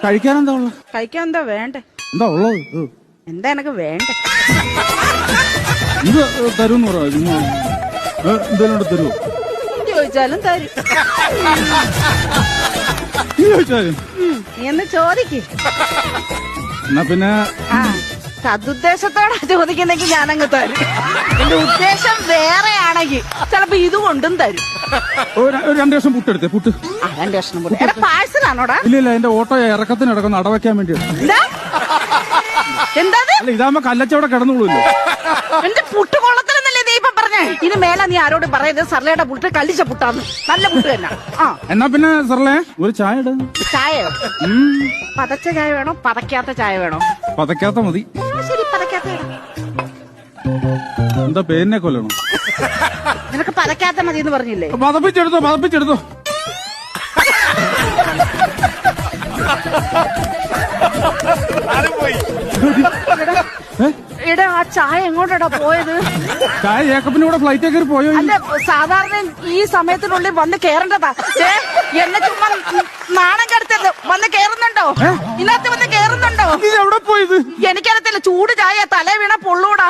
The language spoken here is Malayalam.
കഴിക്കാൻ എന്താ ഉള്ളത്? കഴിക്കാൻ എന്താ വേണ്ടേ? എന്താ ഉള്ളത്? എന്താ എനക്ക് വേണ്ടേ? ഇത് തരൂന്ന് പറയാ. എന്തെങ്കിലും തരുമോ? ചോദിച്ചാലും തരും. ചോദിച്ചാലും നീ എന്ന് ചോദിക്ക്. എന്നാ പിന്നെ സതുദ്ദേശത്തോടെ ചോദിക്കുന്നെങ്കിൽ ഞാനങ്ങ് തരും. എന്റെ ഉദ്ദേശം വേറെയാണെങ്കിൽ ചിലപ്പോ ഇത് കൊണ്ടും തരും. ഒരു 2 കഷ്ണം പുട്ടെടുത്തേ. പുട്ട് 2 കഷ്ണം പുട്ട് പാഴ്സലാണോടാ? ഇല്ല എന്റെ ഓട്ടോ ഇറക്കത്തിന് ഇടക്കുന്ന അടവയ്ക്കാൻ വേണ്ടിയാണ്. എന്താ അല്ല ഇതാകുമ്പോ കല്ലച്ചവിടെ കിടന്നുള്ളൂല്ലോ. എന്റെ പുട്ട് കൊള്ളത്തിലെന്നല്ലേ നീ ഇപ്പം പറഞ്ഞേ? ഇനി മേലെ നീ ആരോടും പറയുന്നത് സർലയുടെ പുട്ട് കല്ലിച്ച പുട്ടാന്ന്. നല്ല പുട്ട് തന്നെ. എന്നാ പിന്നെ സർലേ ഒരു ചായ ഇട. ചായയോ? പതച്ച ചായ വേണോ പതക്കാത്ത ചായ വേണോ? പതക്കാത്ത മതി. ശരി പതക്കാത്ത. എന്താ പേരിനെ കൊല്ലണം? നിനക്ക് പതക്കാത്ത മതി എന്ന് പറഞ്ഞില്ലേ? പതപ്പിച്ചെടുത്തോ. എടാ ആ ചായ എങ്ങോട്ടാ പോയത്? ചായ ജേക്കബിന്റെ കൂടെ ഫ്ലൈറ്റ് കയറി പോയോ? അല്ല സാധാരണ ഈ സമയത്തിനുള്ളിൽ വന്ന് കേറേണ്ടതാ. എന്നെ ചുമ്മാ നാണം കെടുത്തല്ലോ. വന്ന് കേറുന്നുണ്ടോ? ഇതിനകത്ത് വന്ന് കേറുന്നുണ്ടോ? എവിടെ പോയത്? എനിക്കറിയത്തില്ല. ചൂട് ചായ തല വീണ പൊള്ളൂടാ.